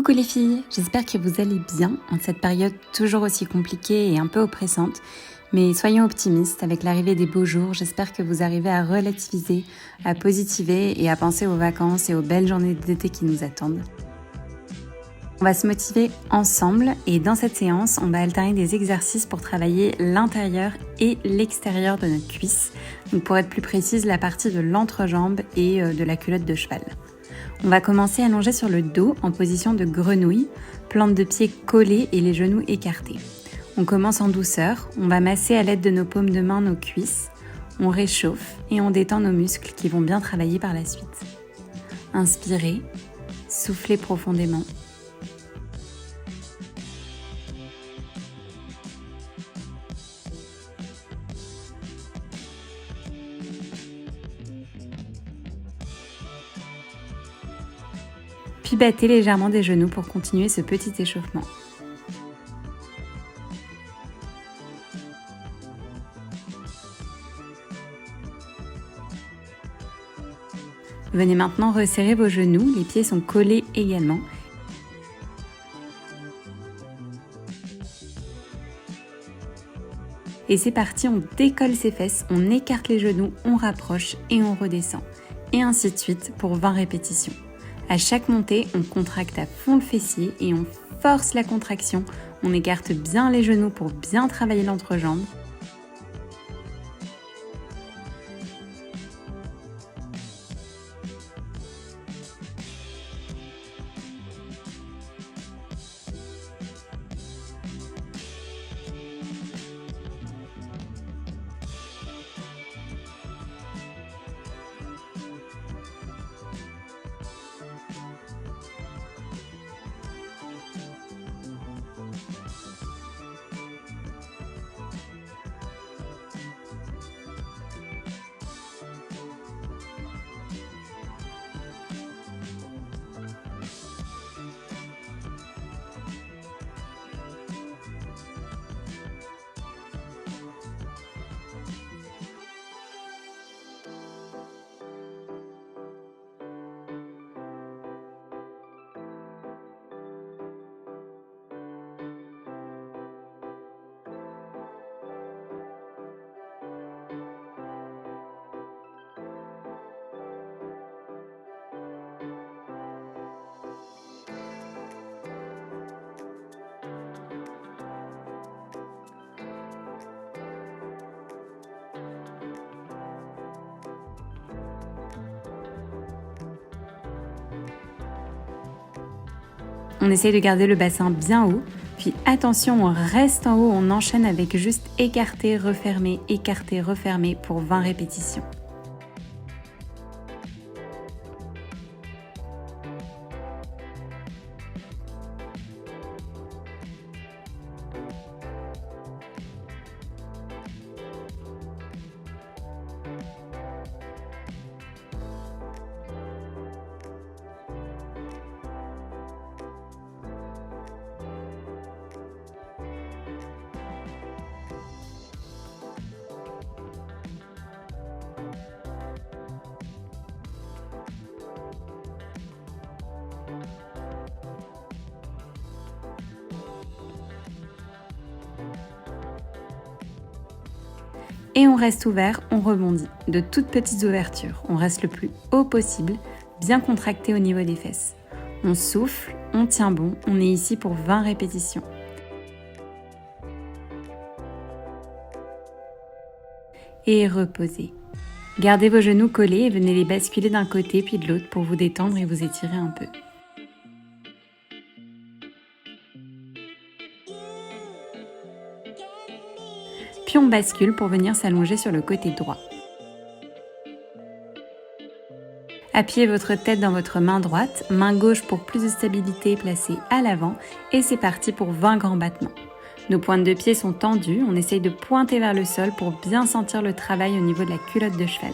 Coucou les filles, j'espère que vous allez bien en cette période toujours aussi compliquée et un peu oppressante. Mais soyons optimistes, avec l'arrivée des beaux jours, j'espère que vous arrivez à relativiser, à positiver et à penser aux vacances et aux belles journées d'été qui nous attendent. On va se motiver ensemble et dans cette séance, on va alterner des exercices pour travailler l'intérieur et l'extérieur de notre cuisse. Donc pour être plus précise, la partie de l'entrejambe et de la culotte de cheval. On va commencer allongé sur le dos en position de grenouille, plante de pied collée et les genoux écartés. On commence en douceur, on va masser à l'aide de nos paumes de main nos cuisses, on réchauffe et on détend nos muscles qui vont bien travailler par la suite. Inspirez, soufflez profondément. Puis battez légèrement des genoux pour continuer ce petit échauffement. Venez maintenant resserrer vos genoux, les pieds sont collés également. Et c'est parti, on décolle ses fesses, on écarte les genoux, on rapproche et on redescend. Et ainsi de suite pour 20 répétitions. À chaque montée, on contracte à fond le fessier et on force la contraction. On écarte bien les genoux pour bien travailler l'entrejambe. On essaye de garder le bassin bien haut, puis attention, on reste en haut, on enchaîne avec juste écarter, refermer pour 20 répétitions. Et on reste ouvert, on rebondit. De toutes petites ouvertures, on reste le plus haut possible, bien contracté au niveau des fesses. On souffle, on tient bon, on est ici pour 20 répétitions. Et reposez. Gardez vos genoux collés et venez les basculer d'un côté puis de l'autre pour vous détendre et vous étirer un peu. Puis on bascule pour venir s'allonger sur le côté droit. Appuyez votre tête dans votre main droite, main gauche pour plus de stabilité placée à l'avant et c'est parti pour 20 grands battements. Nos pointes de pied sont tendues, on essaye de pointer vers le sol pour bien sentir le travail au niveau de la culotte de cheval.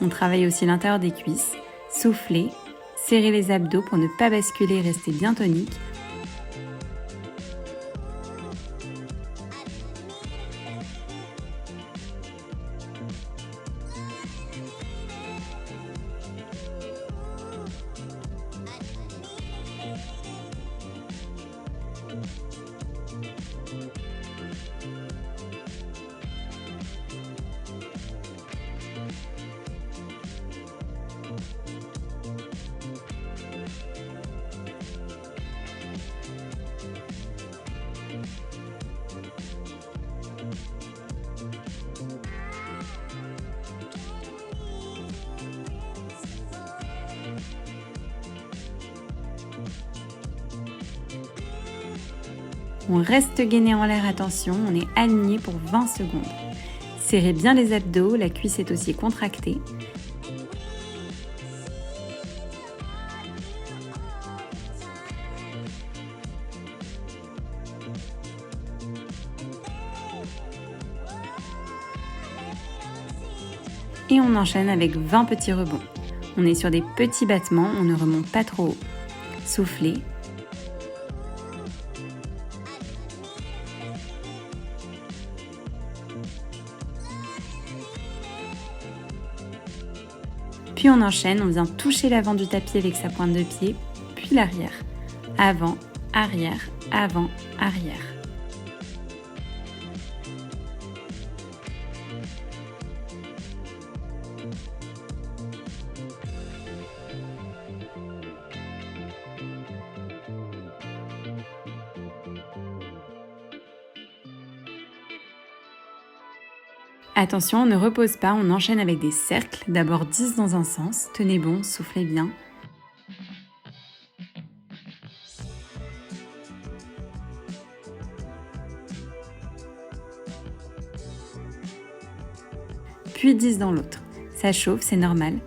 On travaille aussi l'intérieur des cuisses, soufflez, serrez les abdos pour ne pas basculer et rester bien tonique. On reste gainé en l'air, attention, on est aligné pour 20 secondes. Serrez bien les abdos, la cuisse est aussi contractée. Et on enchaîne avec 20 petits rebonds. On est sur des petits battements, on ne remonte pas trop haut. Soufflez. Puis on enchaîne, on vient toucher l'avant du tapis avec sa pointe de pied, puis l'arrière. Avant, arrière, avant, arrière. Attention, on ne repose pas, on enchaîne avec des cercles, d'abord 10 dans un sens, tenez bon, soufflez bien. Puis 10 dans l'autre. Ça chauffe, c'est normal.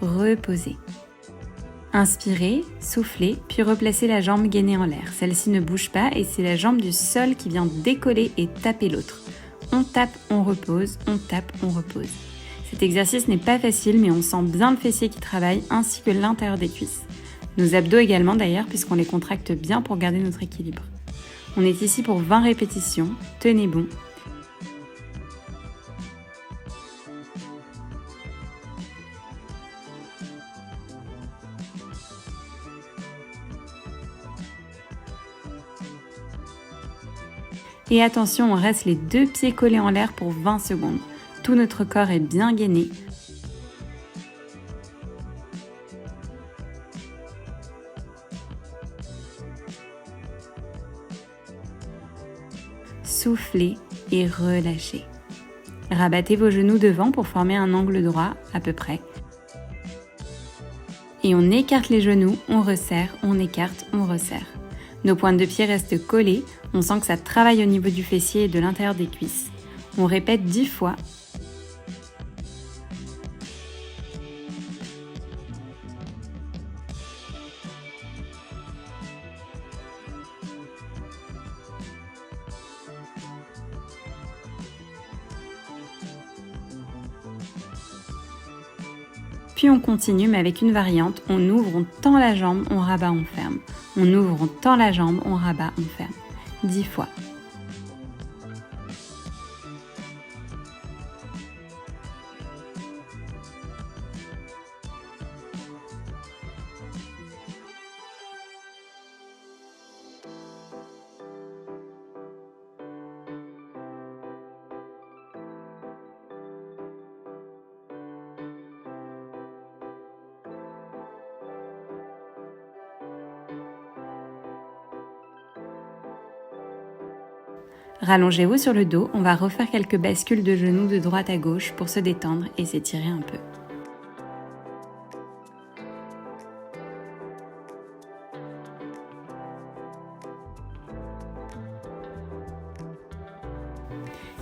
Reposez. Inspirez, soufflez, puis replacez la jambe gainée en l'air. Celle-ci ne bouge pas et c'est la jambe du sol qui vient décoller et taper l'autre. On tape, on repose, on tape, on repose. Cet exercice n'est pas facile, mais on sent bien le fessier qui travaille ainsi que l'intérieur des cuisses. Nos abdos également d'ailleurs, puisqu'on les contracte bien pour garder notre équilibre. On est ici pour 20 répétitions, tenez bon. Et attention, on reste les deux pieds collés en l'air pour 20 secondes. Tout notre corps est bien gainé. Soufflez et relâchez. Rabattez vos genoux devant pour former un angle droit à peu près. Et on écarte les genoux, on resserre, on écarte, on resserre. Nos pointes de pied restent collées, on sent que ça travaille au niveau du fessier et de l'intérieur des cuisses. On répète 10 fois. Puis on continue, mais avec une variante. On ouvre, on tend la jambe, on rabat, on ferme. On ouvre, on tend la jambe, on rabat, on ferme. 10 fois. Rallongez-vous sur le dos, on va refaire quelques bascules de genoux de droite à gauche pour se détendre et s'étirer un peu.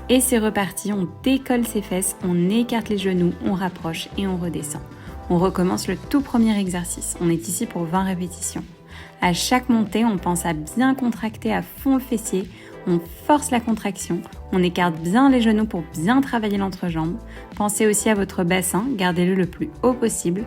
Et c'est reparti, on décolle ses fesses, on écarte les genoux, on rapproche et on redescend. On recommence le tout premier exercice, on est ici pour 20 répétitions. À chaque montée, on pense à bien contracter à fond le fessier, on force la contraction, on écarte bien les genoux pour bien travailler l'entrejambe. Pensez aussi à votre bassin, gardez-le le plus haut possible.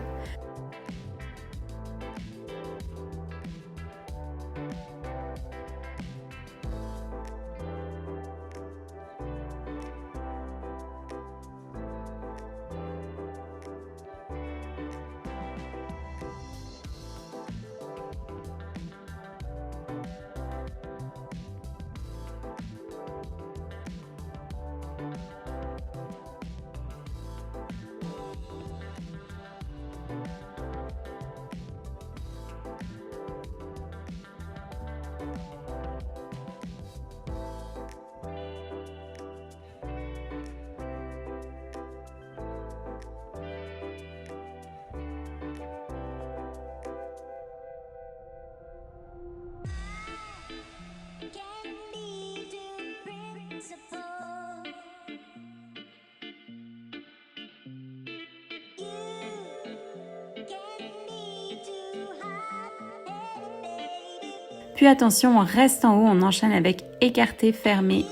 Puis attention, on reste en haut, on enchaîne avec écarté, fermé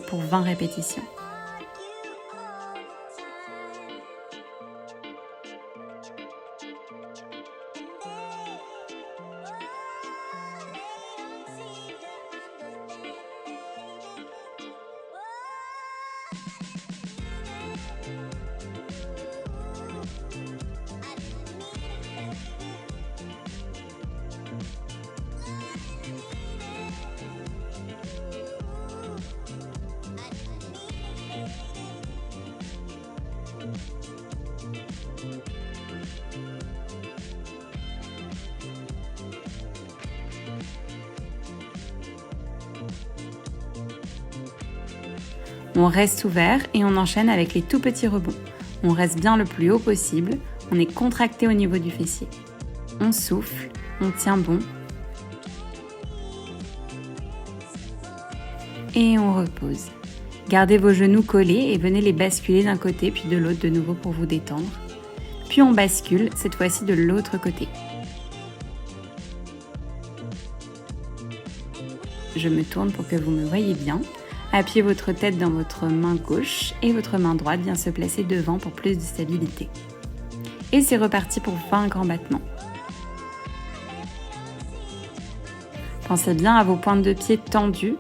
pour 20 répétitions. On reste ouvert et on enchaîne avec les tout petits rebonds. On reste bien le plus haut possible, on est contracté au niveau du fessier. On souffle, on tient bon. Et on repose. Gardez vos genoux collés et venez les basculer d'un côté puis de l'autre de nouveau pour vous détendre. Puis on bascule, cette fois-ci de l'autre côté. Je me tourne pour que vous me voyez bien. Appuyez votre tête dans votre main gauche et votre main droite vient se placer devant pour plus de stabilité. Et c'est reparti pour 20 grands battements. Pensez bien à vos pointes de pied tendues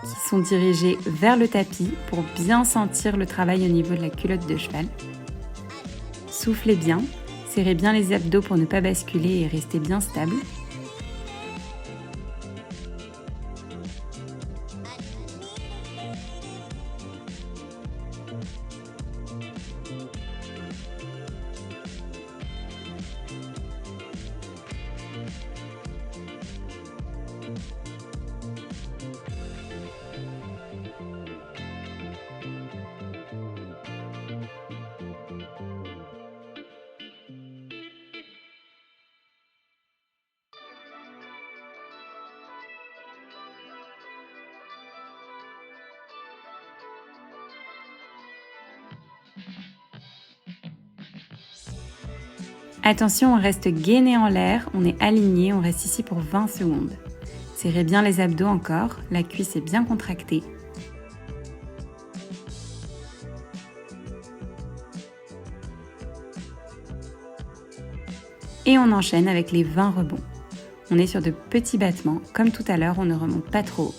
qui sont dirigées vers le tapis pour bien sentir le travail au niveau de la culotte de cheval. Soufflez bien, serrez bien les abdos pour ne pas basculer et rester bien stable. Attention, on reste gainé en l'air, on est aligné, on reste ici pour 20 secondes. Serrez bien les abdos encore, la cuisse est bien contractée. Et on enchaîne avec les 20 rebonds. On est sur de petits battements, comme tout à l'heure, on ne remonte pas trop haut.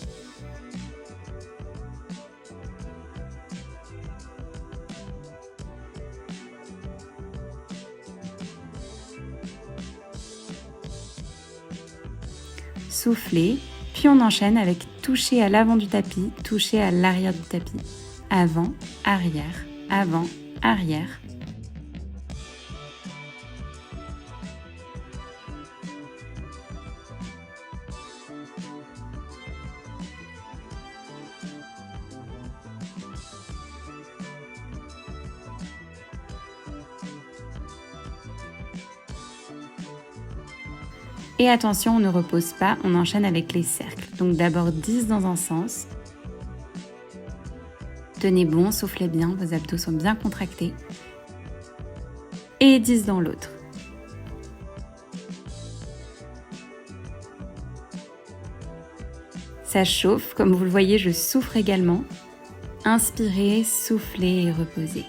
Soufflez, puis on enchaîne avec toucher à l'avant du tapis, toucher à l'arrière du tapis. Avant, arrière, avant, arrière. Et attention, on ne repose pas, on enchaîne avec les cercles. Donc d'abord 10 dans un sens. Tenez bon, soufflez bien, vos abdos sont bien contractés. Et 10 dans l'autre. Ça chauffe, comme vous le voyez, je souffre également. Inspirez, soufflez et reposez.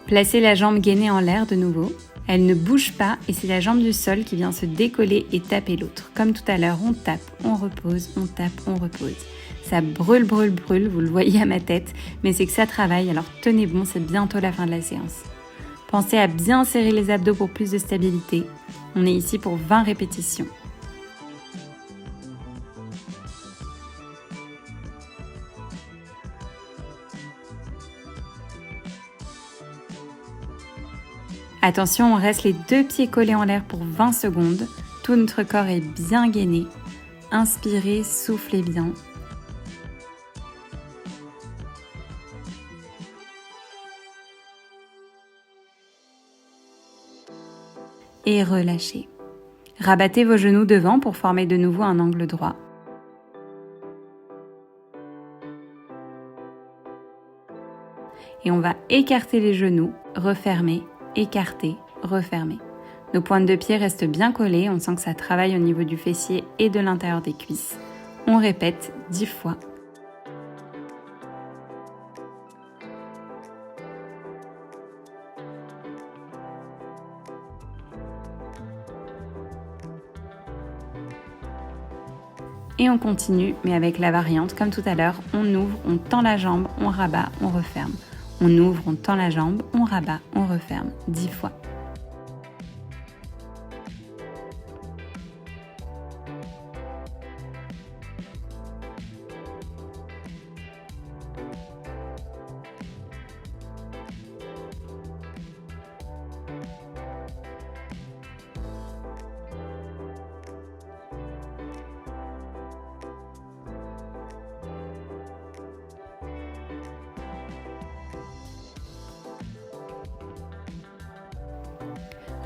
Placez la jambe gainée en l'air de nouveau. Elle ne bouge pas et c'est la jambe du sol qui vient se décoller et taper l'autre. Comme tout à l'heure, on tape, on repose, on tape, on repose. Ça brûle, brûle, brûle, vous le voyez à ma tête, mais c'est que ça travaille, alors tenez bon, c'est bientôt la fin de la séance. Pensez à bien serrer les abdos pour plus de stabilité. On est ici pour 20 répétitions. Attention, on reste les deux pieds collés en l'air pour 20 secondes. Tout notre corps est bien gainé. Inspirez, soufflez bien. Et relâchez. Rabattez vos genoux devant pour former de nouveau un angle droit. Et on va écarter les genoux, refermer, écarter, refermer. Nos pointes de pied restent bien collées, on sent que ça travaille au niveau du fessier et de l'intérieur des cuisses. On répète 10 fois. Et on continue, mais avec la variante, comme tout à l'heure, on ouvre, on tend la jambe, on rabat, on referme. On ouvre, on tend la jambe, on rabat, on referme, 10 fois.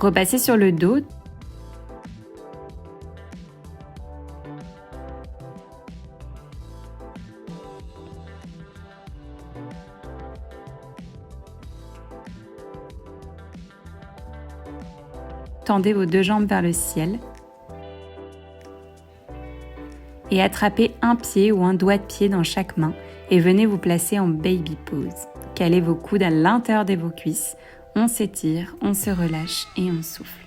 Repassez sur le dos. Tendez vos deux jambes vers le ciel. Et attrapez un pied ou un doigt de pied dans chaque main et venez vous placer en baby pose. Calez vos coudes à l'intérieur de vos cuisses. On s'étire, on se relâche et on souffle.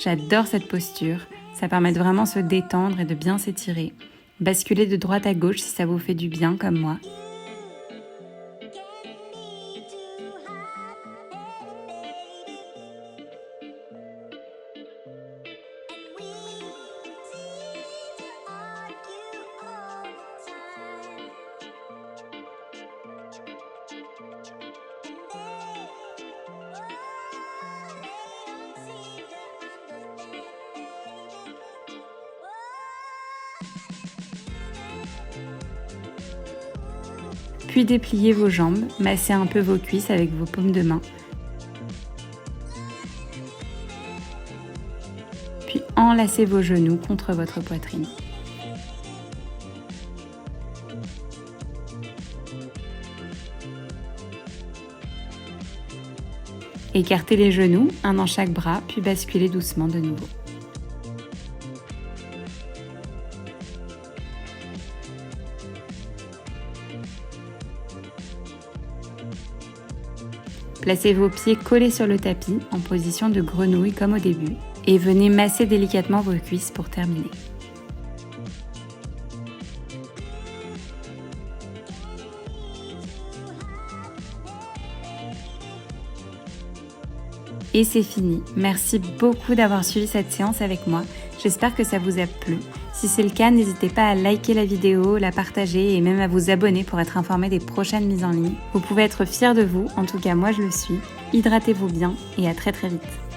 J'adore cette posture, ça permet de vraiment se détendre et de bien s'étirer. Basculez de droite à gauche si ça vous fait du bien comme moi. Puis dépliez vos jambes, massez un peu vos cuisses avec vos paumes de main. Puis enlacez vos genoux contre votre poitrine. Écartez les genoux, un dans chaque bras, puis basculez doucement de nouveau. Placez vos pieds collés sur le tapis en position de grenouille comme au début et venez masser délicatement vos cuisses pour terminer. Et c'est fini. Merci beaucoup d'avoir suivi cette séance avec moi. J'espère que ça vous a plu. Si c'est le cas, n'hésitez pas à liker la vidéo, la partager et même à vous abonner pour être informé des prochaines mises en ligne. Vous pouvez être fiers de vous, en tout cas moi je le suis. Hydratez-vous bien et à très vite.